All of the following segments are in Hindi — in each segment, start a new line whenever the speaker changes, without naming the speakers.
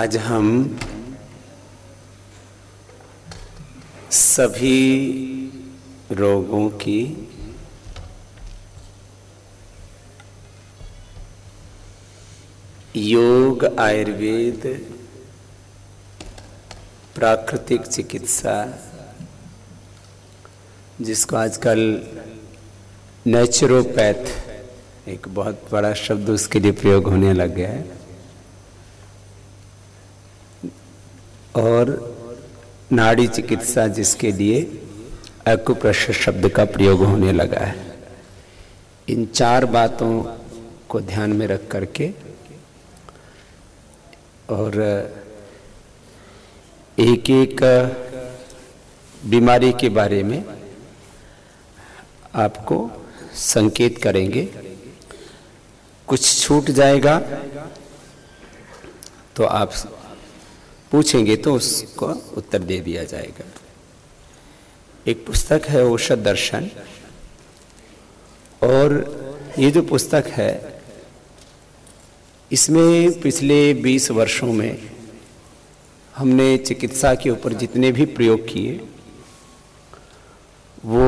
आज हम सभी रोगों की योग, आयुर्वेद, प्राकृतिक चिकित्सा, जिसको आजकल नेचुरोपैथ एक बहुत बड़ा शब्द उसके लिए प्रयोग होने लग गया है, और नाड़ी चिकित्सा जिसके लिए एक्यूप्रेशर शब्द का प्रयोग होने लगा है। इन चार बातों को ध्यान में रख करके और एक एक बीमारी के बारे में आपको संकेत करेंगे। कुछ छूट जाएगा तो आप पूछेंगे तो उसको उत्तर दे दिया जाएगा। एक पुस्तक है औषध दर्शन, और ये जो पुस्तक है इसमें पिछले 20 वर्षों में हमने चिकित्सा के ऊपर जितने भी प्रयोग किए वो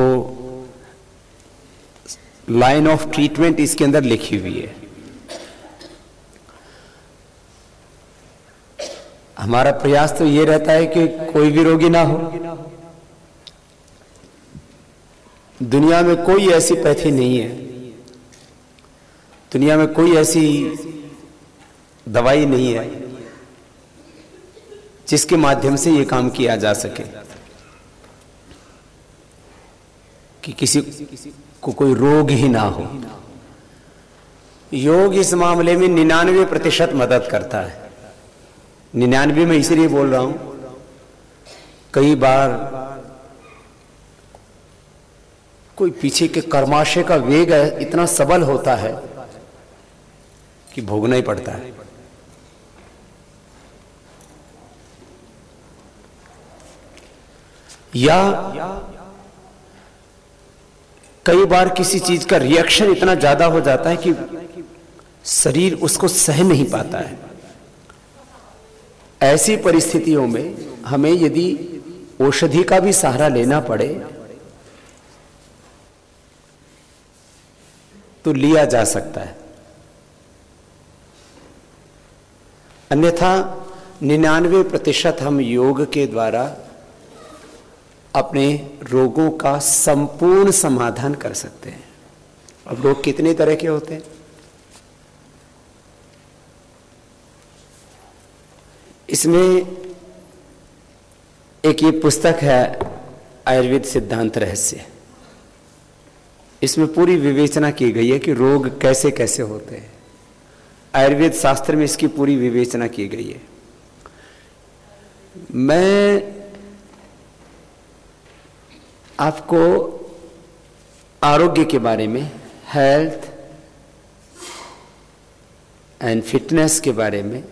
लाइन ऑफ ट्रीटमेंट इसके अंदर लिखी हुई है। हमारा प्रयास तो ये रहता है कि कोई भी रोगी ना हो। दुनिया में कोई ऐसी पैथी नहीं है, दुनिया में कोई ऐसी दवाई नहीं है जिसके माध्यम से ये काम किया जा सके कि किसी को कोई रोग ही ना हो। योग इस मामले में 99% मदद करता है। 99 में इसलिए बोल रहा हूं, कई बार कोई पीछे के कर्माशय का वेग इतना सबल होता है कि भोगना ही पड़ता है। या कई बार किसी चीज का रिएक्शन इतना ज्यादा हो जाता है कि शरीर उसको सह नहीं पाता है। ऐसी परिस्थितियों में हमें यदि औषधि का भी सहारा लेना पड़े तो लिया जा सकता है, अन्यथा 99% हम योग के द्वारा अपने रोगों का संपूर्ण समाधान कर सकते हैं। अब रोग कितने तरह के होते हैं? इसमें एक ये पुस्तक है आयुर्वेद सिद्धांत रहस्य। इसमें पूरी विवेचना की गई है कि रोग कैसे कैसे होते हैं। आयुर्वेद शास्त्र में इसकी पूरी विवेचना की गई है। मैं आपको आरोग्य के बारे में, हेल्थ एंड फिटनेस के बारे में,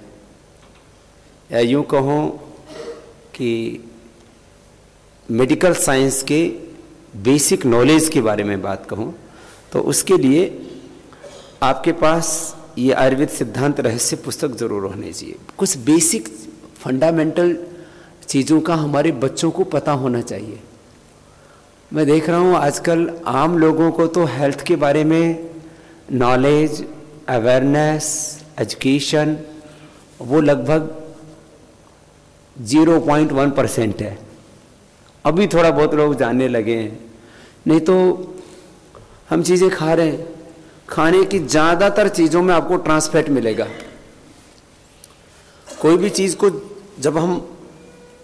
या यूं कहूं कि मेडिकल साइंस के बेसिक नॉलेज के बारे में बात कहूं तो उसके लिए आपके पास ये आयुर्वेद सिद्धांत रहस्य पुस्तक जरूर होनी चाहिए। कुछ बेसिक फंडामेंटल चीज़ों का हमारे बच्चों को पता होना चाहिए। मैं देख रहा हूँ आजकल आम लोगों को तो हेल्थ के बारे में नॉलेज, अवेयरनेस, एजुकेशन वो लगभग 0.1% है। अभी थोड़ा बहुत लोग जानने लगे हैं, नहीं तो हम चीज़ें खा रहे हैं। खाने की ज़्यादातर चीज़ों में आपको ट्रांस फैट मिलेगा। कोई भी चीज़ को जब हम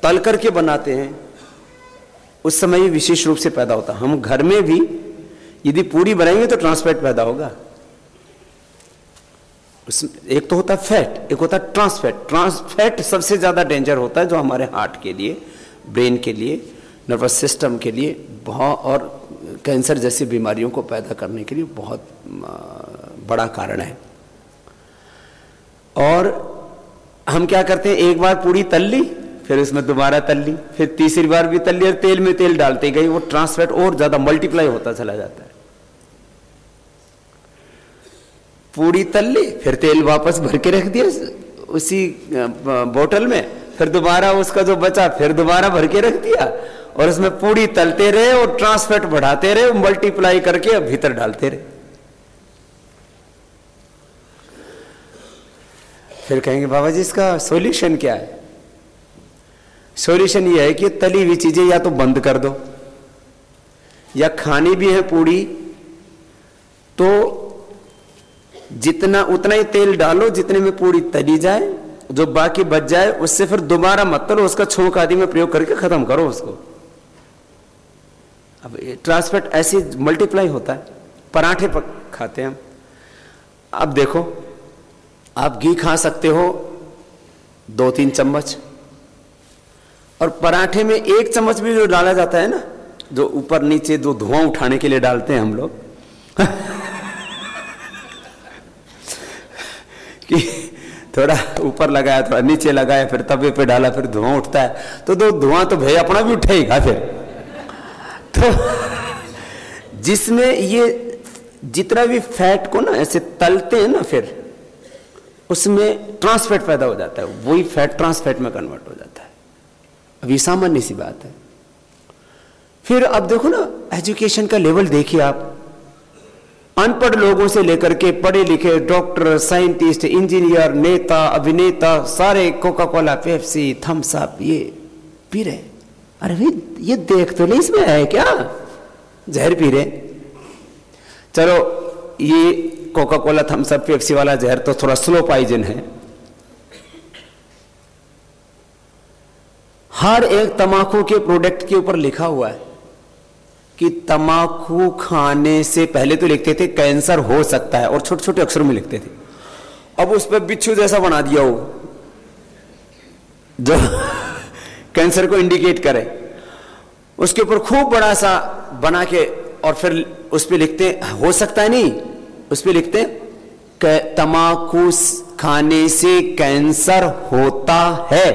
तल करके बनाते हैं उस समय विशेष रूप से पैदा होता है। हम घर में भी यदि पूरी बनाएंगे तो ट्रांस फैट पैदा होगा। एक तो होता है फैट, एक होता है ट्रांस फैट। ट्रांस फैट सबसे ज़्यादा डेंजर होता है, जो हमारे हार्ट के लिए, ब्रेन के लिए, नर्वस सिस्टम के लिए बहुत, और कैंसर जैसी बीमारियों को पैदा करने के लिए बहुत बड़ा कारण है। और हम क्या करते हैं, एक बार पूरी तल ली, फिर उसमें दोबारा तल ली, फिर तीसरी बार भी तल ली, और तेल में तेल डालते गए, वो ट्रांस फैट और ज़्यादा मल्टीप्लाई होता चला जाता है। पूरी तल ली, फिर तेल वापस भर के रख दिया, उसी बोतल में, फिर दोबारा उसका जो बचा फिर दोबारा भर के रख दिया, और उसमें पूड़ी तलते रहे और ट्रांसफैट बढ़ाते रहे, मल्टीप्लाई करके अब भीतर डालते रहे। फिर कहेंगे बाबा जी इसका सॉल्यूशन क्या है? सॉल्यूशन यह है कि तली हुई चीजें या तो बंद कर दो, या खानी भी है पूड़ी तो जितना उतना ही तेल डालो जितने में पूड़ी तली जाए, जो बाकी बच जाए उससे फिर दोबारा मत तलो, उसका छोंक आदि में प्रयोग करके खत्म करो उसको। अब ट्रांसफैट ऐसे मल्टीप्लाई होता है। पराठे खाते हैं हम, अब देखो आप घी खा सकते हो 2-3 चम्मच, और पराठे में 1 चम्मच भी जो डाला जाता है ना, जो ऊपर नीचे जो धुआं उठाने के लिए डालते हैं हम लोग कि थोड़ा ऊपर लगाया थोड़ा नीचे लगाया, फिर तवे पे डाला, फिर धुआं उठता है, तो धुआं तो भाई अपना भी उठेगा फिर। तो जिसमें ये जितना भी फैट को ना ऐसे तलते हैं ना, फिर उसमें ट्रांसफैट पैदा हो जाता है, वही फैट ट्रांसफैट में कन्वर्ट हो जाता है। अब ये सामान्य सी बात है। फिर अब देखो ना, एजुकेशन का लेवल देखिए आप, अनपढ़ लोगों से लेकर के पढ़े लिखे डॉक्टर, साइंटिस्ट, इंजीनियर, नेता, अभिनेता, सारे Coca Cola, Pepsi, Thums Up ये पी रहे। अरे भाई ये देख तो नहीं इसमें है क्या, जहर पी रहे। चलो ये Coca Cola, Thums Up, Pepsi वाला जहर तो थोड़ा स्लो पॉइजन है। हर एक तंबाकू के प्रोडक्ट के ऊपर लिखा हुआ है कि तंबाकू खाने से पहले तो लिखते थे कैंसर हो सकता है, और छोटे छोटे अक्षरों में लिखते थे। अब उस पर बिच्छू जैसा बना दिया हो जो कैंसर को इंडिकेट करे, उसके ऊपर खूब बड़ा सा बना के, और फिर उस पर लिखते हो सकता है नहीं, उस पर लिखते तंबाकू खाने से कैंसर होता है,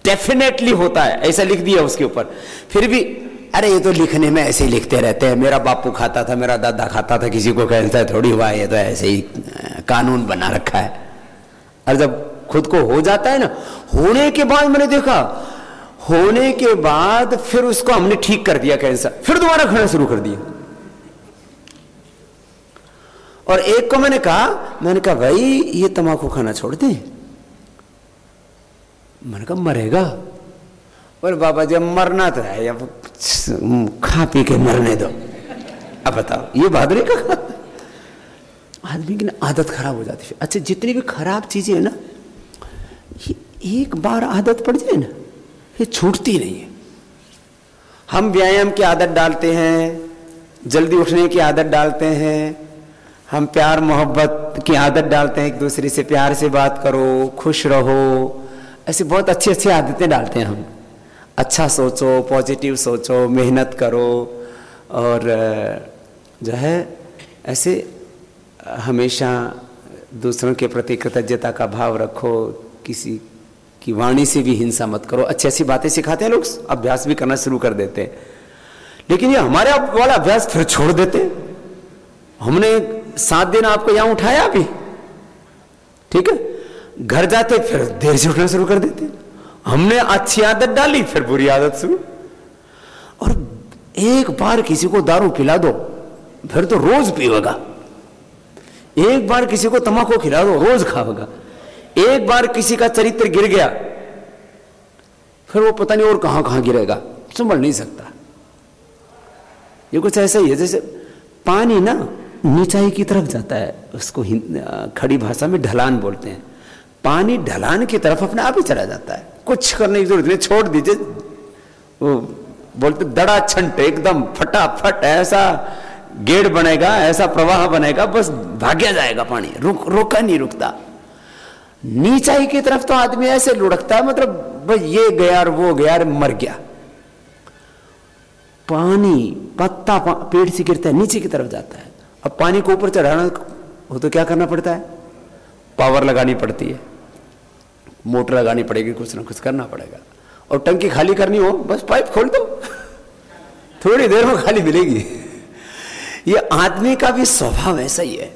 डेफिनेटली होता है, ऐसा लिख दिया उसके ऊपर। फिर भी अरे ये तो लिखने में ऐसे ही लिखते रहते हैं, मेरा बापू खाता था, मेरा दादा खाता था, किसी को कैंसर थोड़ी हुआ है, ये तो ऐसे ही कानून बना रखा है। और जब खुद को हो जाता है ना, होने के बाद मैंने देखा, होने के बाद फिर उसको हमने ठीक कर दिया कैंसर, फिर दोबारा खाना शुरू कर दिया। और एक को मैंने कहा भाई ये तंबाकू खाना छोड़ दे। मैंने कहा मरेगा? और बाबा जी मरना तो है, अब खा पी के मरने दो। अब बताओ ये बहादुरी का आदमी की ना आदत खराब हो जाती है। अच्छा जितनी भी खराब चीजें है ना, ये एक बार आदत पड़ जाए ना ये छूटती नहीं है। हम व्यायाम की आदत डालते हैं, जल्दी उठने की आदत डालते हैं, हम प्यार मोहब्बत की आदत डालते हैं, एक दूसरे से प्यार से बात करो, खुश रहो, ऐसी बहुत अच्छी अच्छी आदतें डालते हैं हम। अच्छा सोचो, पॉजिटिव सोचो, मेहनत करो, और जो है ऐसे हमेशा दूसरों के प्रति कृतज्ञता का भाव रखो, किसी की वाणी से भी हिंसा मत करो। अच्छी अच्छी बातें सिखाते हैं लोग, अभ्यास भी करना शुरू कर देते हैं। लेकिन ये हमारे वाला अभ्यास फिर छोड़ देते हैं। हमने 7 दिन आपको यहां उठाया अभी, ठीक है, घर जाते फिर देर से उठना शुरू कर देते। हमने अच्छी आदत डाली फिर बुरी आदत शुरू। और एक बार किसी को दारू पिला दो फिर तो रोज पीवेगा, एक बार किसी को तंबाकू खिला दो रोज खाएगा, एक बार किसी का चरित्र गिर गया फिर वो पता नहीं और कहां कहां गिरेगा, संभल नहीं सकता। ये कुछ ऐसा ही है जैसे पानी ना नीचाई की तरफ जाता है, उसको खड़ी भाषा में ढलान बोलते हैं। पानी ढलान की तरफ अपने आप ही चला जाता है, कुछ करने की जरूरत नहीं, छोड़ दीजिए। वो बोलते दड़ा छंट एकदम फटाफट ऐसा गेड़ बनेगा, ऐसा प्रवाह बनेगा, बस भाग्या जाएगा पानी, रोका नहीं रुकता। नीचाई की तरफ तो आदमी ऐसे लुढ़कता है, मतलब बस ये गया और वो गया और मर गया। पानी पत्ता पेड़ से गिरता है नीचे की तरफ जाता है। अब पानी को ऊपर चढ़ाना हो तो क्या करना पड़ता है? पावर लगानी पड़ती है, मोटर लगानी पड़ेगी, कुछ ना कुछ करना पड़ेगा। और टंकी खाली करनी हो बस पाइप खोल दो, थोड़ी देर में खाली मिलेगी। ये आदमी का भी स्वभाव ऐसा ही है।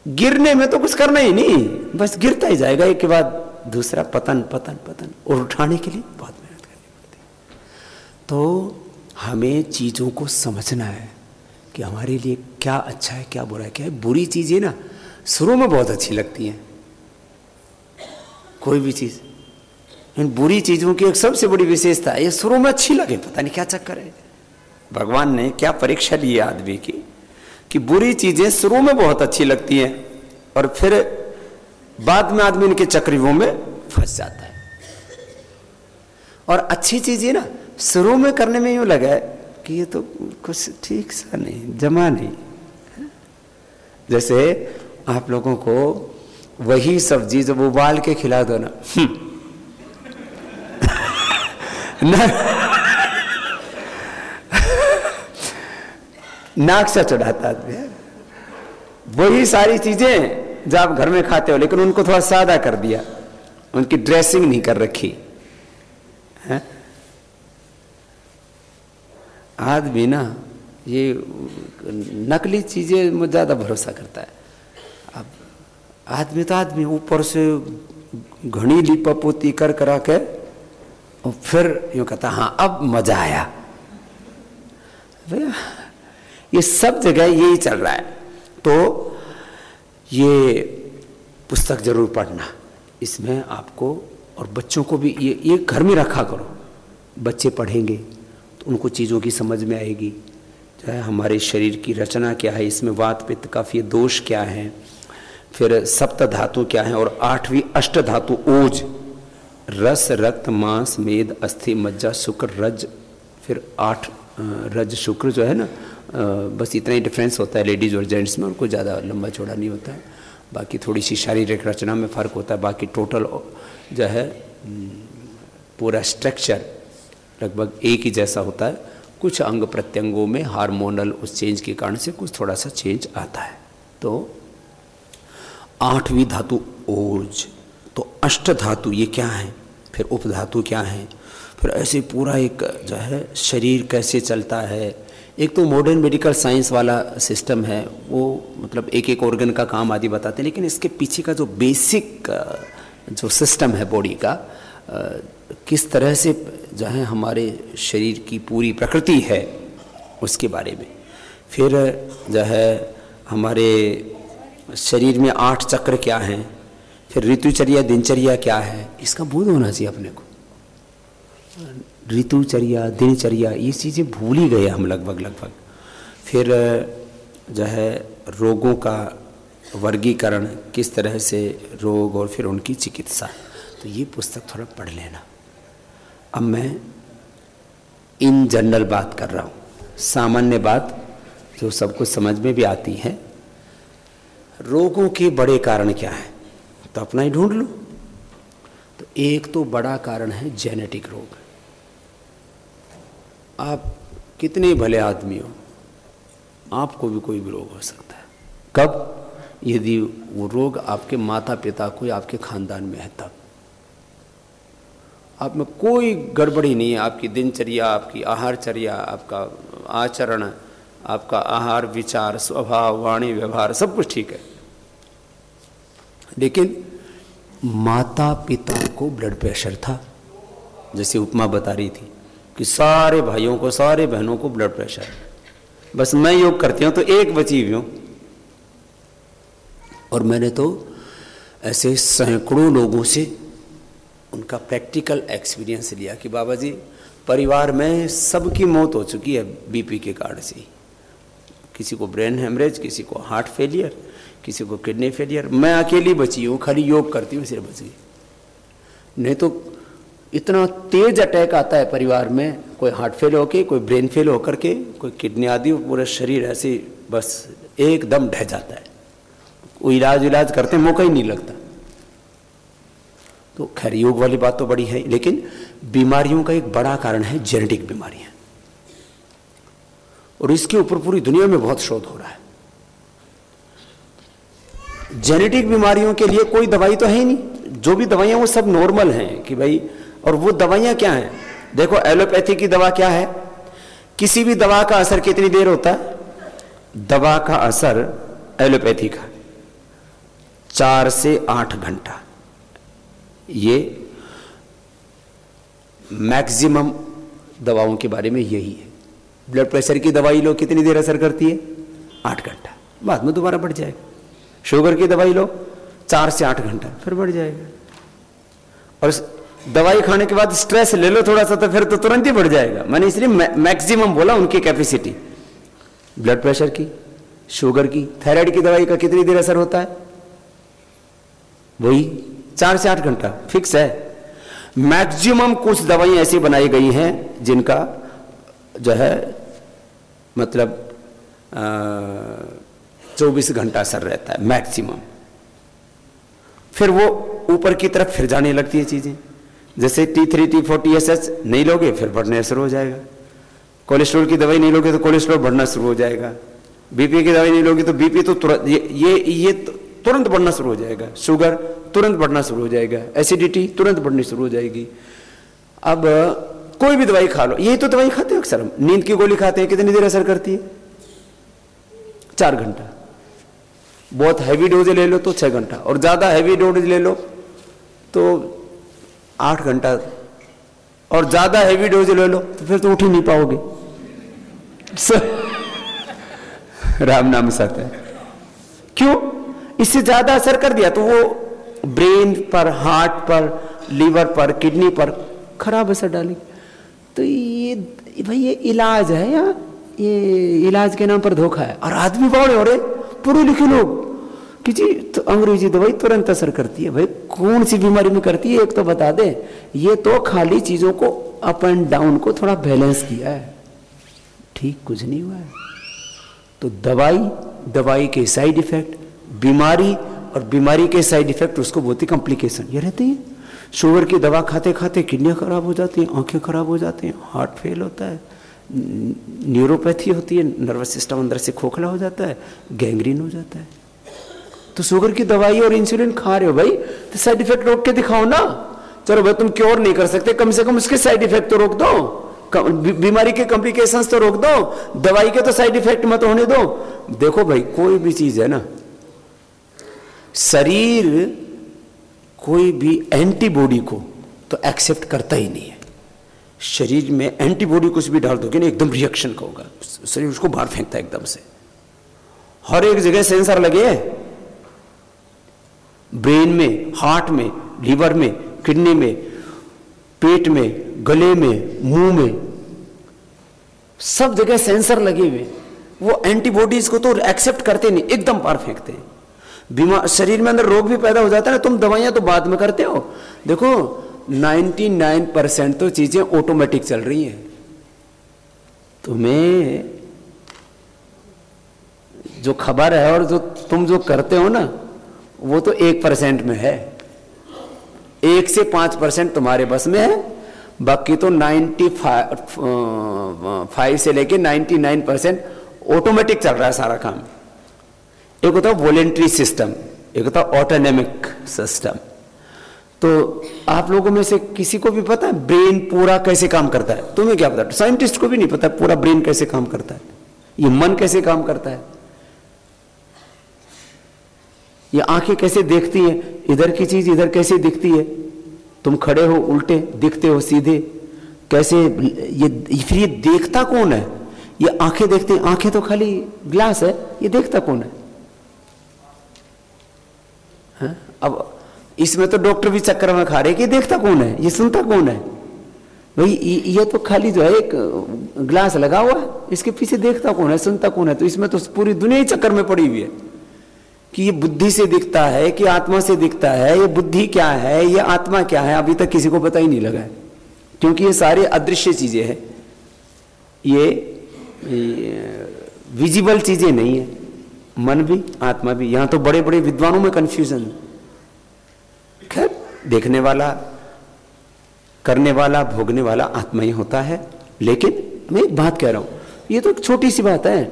गिरने में तो कुछ करना ही नहीं, बस गिरता ही जाएगा, एक के बाद दूसरा पतन पतन पतन, और उठाने के लिए बहुत मेहनत करनी पड़ती है। तो हमें चीज़ों को समझना है कि हमारे लिए क्या अच्छा है, क्या बुरा है। क्या है, बुरी चीज़ें ना शुरू में बहुत अच्छी लगती हैं, कोई भी चीज़। इन बुरी चीज़ों की एक सबसे बड़ी विशेषता है, ये शुरू में अच्छी लगे, पता नहीं क्या चक्कर है। भगवान ने क्या परीक्षा ली है आदमी की कि बुरी चीज़ें शुरू में बहुत अच्छी लगती हैं और फिर बाद में आदमी इनके चक्रव्यूह में फंस जाता है। और अच्छी चीज़ें ना शुरू में करने में यूँ लगा कि ये तो कुछ ठीक सा नहीं, जमा नहीं। जैसे आप लोगों को वही सब्जी जब उबाल के खिला दो ना नाक से चढ़ाता आदमी। वही सारी चीजें जो आप घर में खाते हो, लेकिन उनको थोड़ा सादा कर दिया, उनकी ड्रेसिंग नहीं कर रखी है। आदमी ना ये नकली चीजें में ज्यादा भरोसा करता है। अब आदमी तो आदमी ऊपर से घनी लीपा पोती कर करा के और फिर यूं कहता हाँ अब मजा आया। भैया ये सब जगह यही चल रहा है। तो ये पुस्तक जरूर पढ़ना, इसमें आपको और बच्चों को भी ये घर में रखा करो। बच्चे पढ़ेंगे तो उनको चीज़ों की समझ में आएगी, जो है हमारे शरीर की रचना क्या है, इसमें वात पित्त काफी दोष क्या है, फिर सप्त धातु क्या है, और 8वीं अष्ट धातु ओज, रस रक्त मांस मेद अस्थि मज्जा शुक्र रज, फिर 8 रज शुक्र जो है ना, बस इतना ही डिफरेंस होता है लेडीज़ और जेंट्स में, और कोई ज़्यादा लंबा चौड़ा नहीं होता है। बाकी थोड़ी सी शारीरिक रचना में फ़र्क होता है, बाकी टोटल जो है पूरा स्ट्रक्चर लगभग एक ही जैसा होता है। कुछ अंग प्रत्यंगों में हार्मोनल उस चेंज के कारण से कुछ थोड़ा सा चेंज आता है। तो 8वीं धातु ओज, तो अष्ट धातु ये क्या है, फिर उपधातु क्या है, फिर ऐसे पूरा एक जो है शरीर कैसे चलता है। एक तो मॉडर्न मेडिकल साइंस वाला सिस्टम है, वो मतलब एक एक ऑर्गन का काम आदि बताते हैं, लेकिन इसके पीछे का जो बेसिक जो सिस्टम है बॉडी का, किस तरह से जो है हमारे शरीर की पूरी प्रकृति है उसके बारे में। फिर जो है हमारे शरीर में 8 चक्र क्या हैं, फिर ऋतुचर्या दिनचर्या क्या है, इसका बोध होना चाहिए अपने को। ऋतुचर्या दिनचर्या ये चीज़ें भूल ही गए हम लगभग। फिर जो है रोगों का वर्गीकरण, किस तरह से रोग और फिर उनकी चिकित्सा, तो ये पुस्तक थोड़ा पढ़ लेना। अब मैं इन जनरल बात कर रहा हूँ, सामान्य बात जो सबको समझ में भी आती है। रोगों के बड़े कारण क्या है तो अपना ही ढूंढ लो। तो एक तो बड़ा कारण है जेनेटिक रोग। आप कितने भले आदमी हो, आपको भी कोई भी रोग हो सकता है। कब? यदि वो रोग आपके माता पिता को या आपके खानदान में है तब। आप में कोई गड़बड़ी नहीं है, आपकी दिनचर्या, आपकी आहारचर्या, आपका आचरण, आपका आहार विचार स्वभाव वाणी व्यवहार सब कुछ ठीक है, लेकिन माता पिता को ब्लड प्रेशर था। जैसे उपमा बता रही थी कि सारे भाइयों को सारे बहनों को ब्लड प्रेशर है, बस मैं योग करती हूँ तो एक बची हुई हूँ। और मैंने तो ऐसे सैकड़ों लोगों से उनका प्रैक्टिकल एक्सपीरियंस लिया कि बाबा जी परिवार में सबकी मौत हो चुकी है बीपी के कारण से। किसी को ब्रेन हेमरेज, किसी को हार्ट फेलियर, किसी को किडनी फेलियर। मैं अकेली बची हूँ, खाली योग करती हूँ इसलिए बच गई। नहीं तो इतना तेज अटैक आता है परिवार में, कोई हार्ट फेल होके, कोई ब्रेन फेल होकर के, कोई किडनी आदि, पूरा शरीर ऐसे बस एकदम ढह जाता है। वो इलाज करते मौका ही नहीं लगता। तो खैर योग वाली बात तो बड़ी है, लेकिन बीमारियों का एक बड़ा कारण है जेनेटिक बीमारियां, और इसके ऊपर पूरी दुनिया में बहुत शोध हो रहा है। जेनेटिक बीमारियों के लिए कोई दवाई तो है ही नहीं, जो भी दवाइयां वो सब नॉर्मल हैं कि भाई। और वो दवाइयां क्या हैं? देखो एलोपैथी की दवा क्या है, किसी भी दवा का असर कितनी देर होता है? दवा का असर एलोपैथी का 4 से 8 घंटा, ये मैक्सिमम दवाओं के बारे में यही है। ब्लड प्रेशर की दवाई लो, कितनी देर असर करती है? 8 घंटा, बाद में दोबारा बढ़ जाएगा। शुगर की दवाई लो 4 से 8 घंटा, फिर बढ़ जाएगा। और दवाई खाने के बाद स्ट्रेस ले लो थोड़ा सा, तो फिर तो तुरंत ही बढ़ जाएगा। मैंने इसलिए मैक्सिमम बोला उनकी कैपेसिटी। ब्लड प्रेशर की, शुगर की, थायराइड की दवाई का कितनी देर असर होता है? वही 4 से 8 घंटा फिक्स है। मैक्सिमम कुछ दवाइयां ऐसी बनाई गई हैं जिनका जो है मतलब 24 घंटा असर रहता है मैक्सिमम। फिर वो ऊपर की तरफ फिर जाने लगती है चीजें। जैसे T3 T4 TSH नहीं लोगे फिर बढ़ने शुरू हो जाएगा। कोलेस्ट्रॉल की दवाई नहीं लोगे तो कोलेस्ट्रॉल बढ़ना शुरू हो जाएगा। बीपी की दवाई नहीं लोगे तो बीपी तो तुरंत ये तुरंत बढ़ना शुरू हो जाएगा। शुगर तुरंत बढ़ना शुरू हो जाएगा। एसिडिटी तुरंत बढ़नी शुरू हो जाएगी। अब कोई भी दवाई खा लो, यही तो दवाई खाते हैं अक्सर हम। नींद की गोली खाते हैं, कितनी देर असर करती है? 4 घंटा। बहुत हैवी डोज ले लो तो 6 घंटा, और ज्यादा हैवी डोज ले लो तो 8 घंटा, और ज्यादा हैवी डोज ले लो तो फिर तो उठ ही नहीं पाओगे। राम नाम सत्य है। क्यों? इससे ज्यादा असर कर दिया तो वो ब्रेन पर, हार्ट पर, लीवर पर, किडनी पर खराब असर डालेगी। तो ये भाई ये इलाज है या ये इलाज के नाम पर धोखा है? और आदमी बड़े हो रहे पढ़े लिखे लोग कि जी तो अंग्रेजी दवाई तुरंत असर करती है। भाई कौन सी बीमारी में करती है एक तो बता दे। ये तो खाली चीजों को अप एंड डाउन को थोड़ा बैलेंस किया है, ठीक कुछ नहीं हुआ है। तो दवाई के साइड इफेक्ट, बीमारी और बीमारी के साइड इफेक्ट, उसको बोलते कॉम्प्लिकेशन, ये रहते हैं। शुगर की दवा खाते खाते किडनियां खराब हो जाती हैं, आंखें खराब हो जाती हैं, हार्ट फेल होता है, न्यूरोपैथी होती है, नर्वस सिस्टम अंदर से खोखला हो जाता है, गैंग्रीन हो जाता है। तो शुगर की दवाई और इंसुलिन खा रहे हो भाई, तो साइड इफेक्ट रोक के दिखाओ ना। चलो भाई तुम क्योर नहीं कर सकते, कम से कम उसके साइड इफेक्ट तो रोक दो। बीमारी के कॉम्प्लिकेशंस तो रोक दो, दवाई के तो साइड इफेक्ट मत होने दो। देखो भाई कोई भी चीज है ना, शरीर कोई भी एंटीबॉडी को तो एक्सेप्ट करता ही नहीं है। शरीर में एंटीबॉडी कुछ भी डाल दोगे ना एकदम रिएक्शन का होगा, शरीर उसको बाहर फेंकता है एकदम से। हर एक जगह सेंसर लगे हैं, ब्रेन में, हार्ट में, लीवर में, किडनी में, पेट में, गले में, मुंह में, सब जगह सेंसर लगे हुए। वो एंटीबॉडीज को तो एक्सेप्ट करते नहीं, एकदम बाहर फेंकते हैं। बीमार शरीर में अंदर रोग भी पैदा हो जाता है ना, तुम दवाइयां तो बाद में करते हो। देखो 99% तो चीजें ऑटोमेटिक चल रही हैं। तुम्हें जो खबर है और जो तुम जो करते हो ना, वो तो 1% में है। 1 से 5% तुम्हारे बस में है, बाकी तो 95 से लेके 99% ऑटोमेटिक चल रहा है सारा काम। एक होता है वॉलेंट्री सिस्टम, एक होता है ऑटोनॉमिक सिस्टम। तो आप लोगों में से किसी को भी पता है ब्रेन पूरा कैसे काम करता है? तुम्हें क्या पता? साइंटिस्ट को भी नहीं पता पूरा ब्रेन कैसे काम करता है, ये मन कैसे काम करता है, ये आंखें कैसे देखती हैं, इधर की चीज इधर कैसे दिखती है। तुम खड़े हो उल्टे दिखते हो सीधे कैसे, ये फिर ये देखता कौन है? ये आंखें देखती हैं, आंखें तो खाली ग्लास है, ये देखता कौन है? हाँ? अब इसमें तो डॉक्टर भी चक्कर में खा रहे कि देखता कौन है, ये सुनता कौन है? भाई ये तो खाली जो है एक ग्लास लगा हुआ है, इसके पीछे देखता कौन है, सुनता कौन है? तो इसमें तो पूरी दुनिया ही चक्कर में पड़ी हुई है कि ये बुद्धि से दिखता है कि आत्मा से दिखता है, ये बुद्धि क्या है, ये आत्मा क्या है, अभी तक किसी को पता ही नहीं लगा है। क्योंकि ये सारे अदृश्य चीजें हैं, ये विजिबल चीजें नहीं है। मन भी आत्मा भी, यहां तो बड़े बड़े विद्वानों में कंफ्यूजन। खैर देखने वाला, करने वाला, भोगने वाला आत्मा ही होता है। लेकिन मैं एक बात कह रहा हूं, ये तो एक छोटी सी बात है।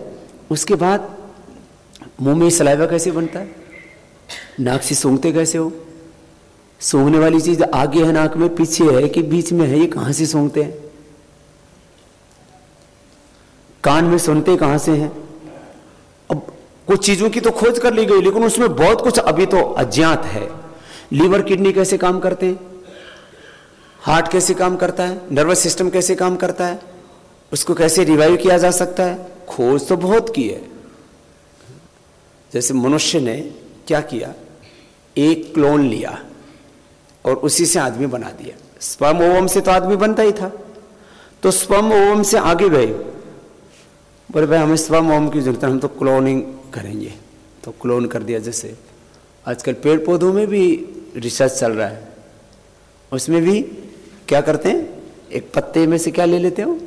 उसके बाद मुंह में सलाइवा कैसे बनता है, नाक से सूंघते कैसे हो? सूंघने वाली चीज आगे है नाक में, पीछे है कि बीच में है, ये कहां से सूंघते हैं? कान में सुनते कहां से हैं? अब कुछ चीजों की तो खोज कर ली गई, लेकिन उसमें बहुत कुछ अभी तो अज्ञात है। लीवर किडनी कैसे काम करते हैं, हार्ट कैसे काम करता है, नर्वस सिस्टम कैसे काम करता है, उसको कैसे रिवाइव किया जा सकता है, खोज तो बहुत की है। जैसे मनुष्य ने क्या किया, एक क्लोन लिया और उसी से आदमी बना दिया। स्पर्म ओवम से तो आदमी बनता ही था, तो स्पर्म ओवम से आगे गए, बोले भाई हमें स्पर्म ओवम की जरूरत है, हम तो क्लोनिंग करेंगे, तो क्लोन कर दिया। जैसे आजकल पेड़ पौधों में भी रिसर्च चल रहा है, उसमें भी क्या करते हैं, एक पत्ते में से क्या ले लेते हो,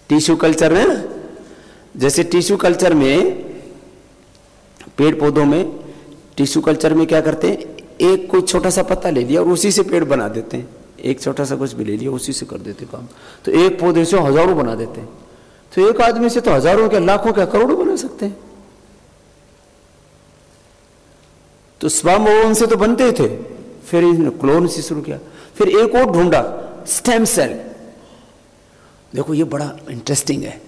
टिश्यू कल्चर में। जैसे टिश्यू कल्चर में, पेड़ पौधों में टिश्यू कल्चर में क्या करते हैं, एक कोई छोटा सा पत्ता ले लिया और उसी से पेड़ बना देते हैं। एक छोटा सा कुछ भी ले लिया, उसी से कर देते काम। तो एक पौधे से हजारों बना देते हैं। तो एक आदमी से तो हजारों क्या, लाखों क्या, करोड़ों बना सकते हैं। तो स्पर्म ओवम से तो बनते थे, फिर इन्होंने क्लोन से शुरू किया। फिर एक और ढूंढा, स्टेम सेल। देखो ये बड़ा इंटरेस्टिंग है,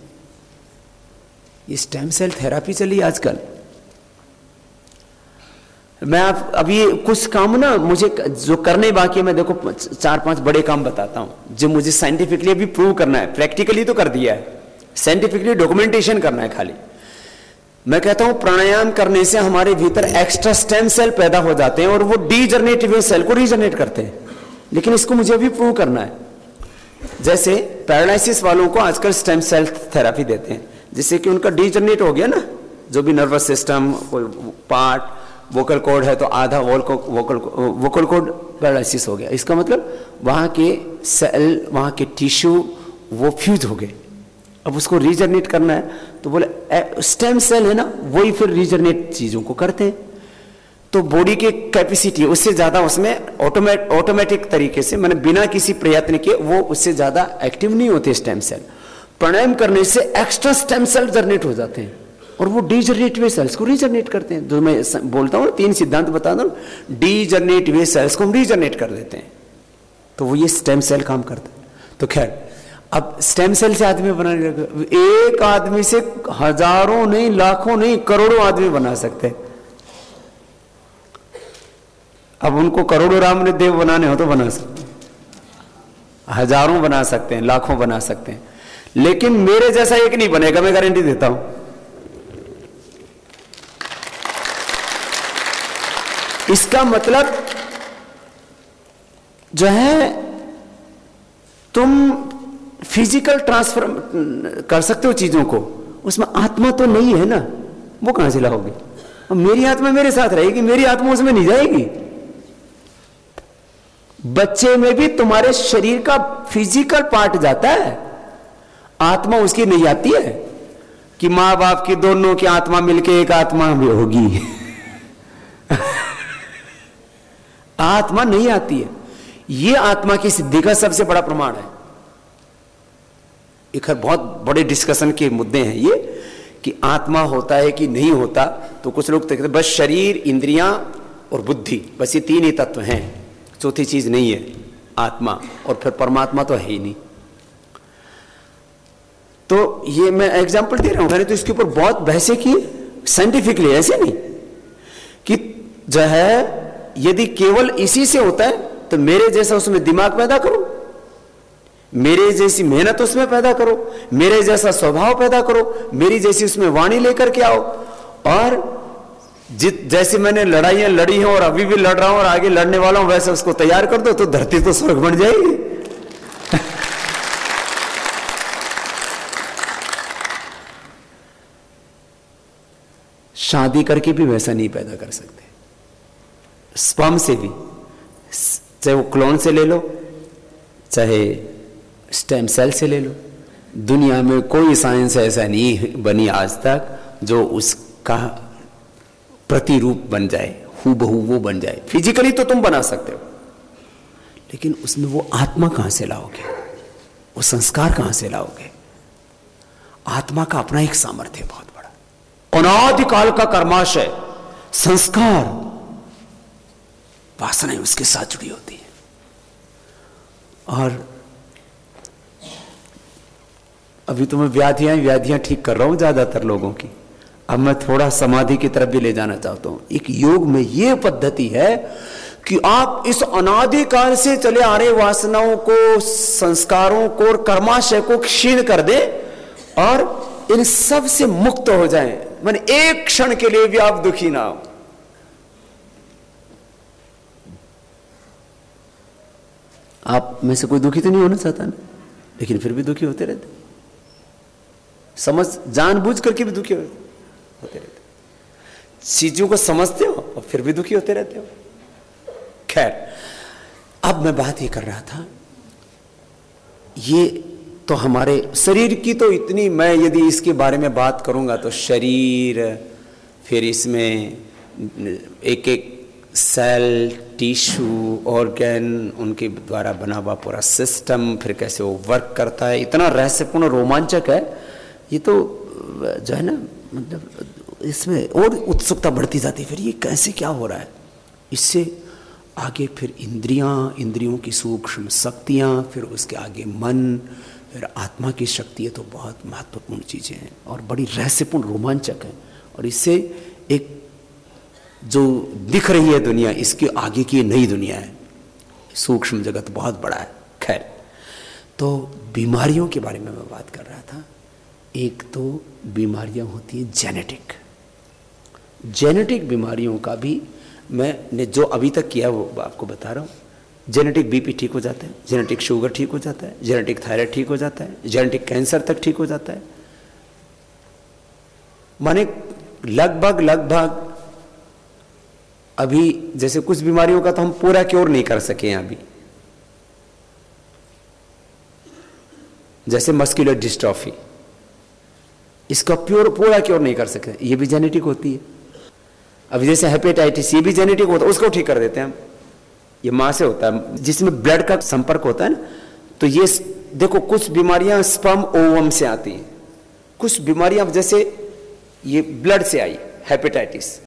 ये स्टेम सेल थेरापी चली आजकल। मैं आप अभी कुछ काम ना मुझे जो करने बाकी है, मैं देखो 4-5 बड़े काम बताता हूं जो मुझे साइंटिफिकली अभी प्रूव करना है। प्रैक्टिकली तो कर दिया है, साइंटिफिकली डॉक्यूमेंटेशन करना है खाली। मैं कहता हूं प्राणायाम करने से हमारे भीतर एक्स्ट्रा स्टेम सेल पैदा हो जाते हैं और वो डीजनरेटिव सेल को रीजनरेट करते हैं, लेकिन इसको मुझे अभी प्रूव करना है। जैसे पैरालिसिस वालों को आजकल स्टेम सेल थेरापी देते हैं, जिससे कि उनका डीजनरेट हो गया ना, जो भी नर्वस सिस्टम कोई पार्ट, वोकल कॉर्ड है तो आधा वोकल कॉर्ड पैरालिसिस हो गया। इसका मतलब वहां के सेल, वहां के टिश्यू वो फ्यूज हो गए, अब उसको रीजनरेट करना है। तो बोले स्टेम सेल है ना, वही फिर रीजनरेट चीजों को करते हैं। तो बॉडी की कैपेसिटी उससे ज्यादा उसमें ऑटोमेटिक तरीके से, मैंने बिना किसी प्रयत्न के, वो उससे ज्यादा एक्टिव नहीं होते स्टेम सेल। प्राणायाम करने से एक्स्ट्रा स्टेम सेल जनरेट हो जाते हैं और वो डीजनरेट हुए सेल्स को रीजनरेट करते हैं। जो मैं बोलता हूँ 3 सिद्धांत बता दो, डीजनरेट हुए सेल्स को हम रीजनरेट कर देते हैं, तो वो ये स्टेम सेल काम करता है। तो खैर, अब स्टेम सेल से आदमी बनाने लगे। एक आदमी से हजारों नहीं, लाखों नहीं, करोड़ों आदमी बना सकते हैं। अब उनको करोड़ों रामदेव बनाने हो तो बना सकते हैं, हजारों बना सकते हैं, लाखों बना सकते हैं, लेकिन मेरे जैसा एक नहीं बनेगा, मैं गारंटी देता हूं। इसका मतलब जो है, तुम फिजिकल ट्रांसफर कर सकते हो चीजों को, उसमें आत्मा तो नहीं है ना, वो कहां से लाओगे। अब मेरी आत्मा मेरे साथ रहेगी, मेरी आत्मा उसमें नहीं जाएगी। बच्चे में भी तुम्हारे शरीर का फिजिकल पार्ट जाता है, आत्मा उसकी नहीं आती है कि मां बाप की दोनों की आत्मा मिलके एक आत्मा भी होगी। आत्मा नहीं आती है। ये आत्मा की सिद्धि का सबसे बड़ा प्रमाण है। एक बहुत बड़े डिस्कशन के मुद्दे हैं ये, कि आत्मा होता है कि नहीं होता। तो कुछ लोग कहते हैं बस शरीर, इंद्रियां और बुद्धि, बस ये 3 ही तत्व हैं, चौथी चीज नहीं है आत्मा, और फिर परमात्मा तो है ही नहीं। तो ये मैं एग्जांपल दे रहा हूं, मैंने तो इसके ऊपर बहुत बहसें की साइंटिफिकली, ऐसे नहीं कि जो है यदि केवल इसी से होता है तो मेरे जैसा उसमें दिमाग पैदा करो, मेरे जैसी मेहनत उसमें पैदा करो, मेरे जैसा स्वभाव पैदा करो, मेरी जैसी उसमें वाणी लेकर के आओ, और जैसे मैंने लड़ाइयां लड़ी हैं और अभी भी लड़ रहा हूं और आगे लड़ने वाला हूं, वैसे उसको तैयार कर दो, तो धरती तो स्वर्ग बन जाएगी। शादी करके भी वैसा नहीं पैदा कर सकते। स्पर्म से भी, चाहे वो क्लोन से ले लो, चाहे स्टेम सेल से ले लो, दुनिया में कोई साइंस ऐसा नहीं बनी आज तक जो उसका प्रतिरूप बन जाए, हूबहू वो बन जाए। फिजिकली तो तुम बना सकते हो, लेकिन उसमें वो आत्मा कहां से लाओगे, वो संस्कार कहां से लाओगे। आत्मा का अपना एक सामर्थ्य बहुत बड़ा, अनादिकाल का कर्माशय, संस्कार, वासनाएं उसके साथ जुड़ी होती है। और अभी तो मैं व्याधियां ठीक कर रहा हूं ज्यादातर लोगों की। अब मैं थोड़ा समाधि की तरफ भी ले जाना चाहता हूं। एक योग में यह पद्धति है कि आप इस अनादिकाल से चले आ रहे वासनाओं को, संस्कारों को और कर्माशय को क्षीण कर दे और इन सब से मुक्त हो जाएं। माने एक क्षण के लिए भी आप दुखी ना हो। आप में से कोई दुखी तो नहीं होना चाहता ना, लेकिन फिर भी दुखी होते रहते, समझ जानबूझ करके भी दुखी होते रहते, चीजों को समझते हो और फिर भी दुखी होते रहते हो। खैर, अब मैं बात ये कर रहा था, ये तो हमारे शरीर की तो इतनी, मैं यदि इसके बारे में बात करूंगा तो शरीर, फिर इसमें एक एक सेल, टिश्यू, ऑर्गन, उनके द्वारा बना हुआ पूरा सिस्टम, फिर कैसे वो वर्क करता है, इतना रहस्यपूर्ण रोमांचक है ये तो, जो है ना, मतलब इसमें और उत्सुकता बढ़ती जाती है। फिर ये कैसे क्या हो रहा है, इससे आगे फिर इंद्रियों की सूक्ष्म शक्तियाँ, फिर उसके आगे मन, फिर आत्मा की शक्ति है, तो बहुत महत्वपूर्ण चीज़ें हैं और बड़ी रहस्यपूर्ण रोमांचक है। और इससे एक जो दिख रही है दुनिया, इसके आगे की नई दुनिया है, सूक्ष्म जगत बहुत बड़ा है। खैर, तो बीमारियों के बारे में मैं बात कर रहा था। एक तो बीमारियां होती हैं जेनेटिक बीमारियों का भी मैंने जो अभी तक किया वो आपको बता रहा हूँ। जेनेटिक बीपी ठीक हो जाता है, जेनेटिक शुगर ठीक हो जाता है, जेनेटिक थायराइड ठीक हो जाता है, जेनेटिक कैंसर तक ठीक हो जाता है। माने लगभग अभी जैसे कुछ बीमारियों का तो हम पूरा क्योर नहीं कर सके हैं अभी, जैसे मस्कुलर डिस्ट्रॉफी, इसका पूरा क्योर नहीं कर सकते, ये भी जेनेटिक होती है। अभी जैसे हेपेटाइटिस, ये भी जेनेटिक होता है, उसको ठीक कर देते हैं हम, ये मां से होता है, जिसमें ब्लड का संपर्क होता है ना। तो ये देखो, कुछ बीमारियां स्पर्म ओवम से आती हैं, कुछ बीमारियां जैसे ये ब्लड से आई, हेपेटाइटिस,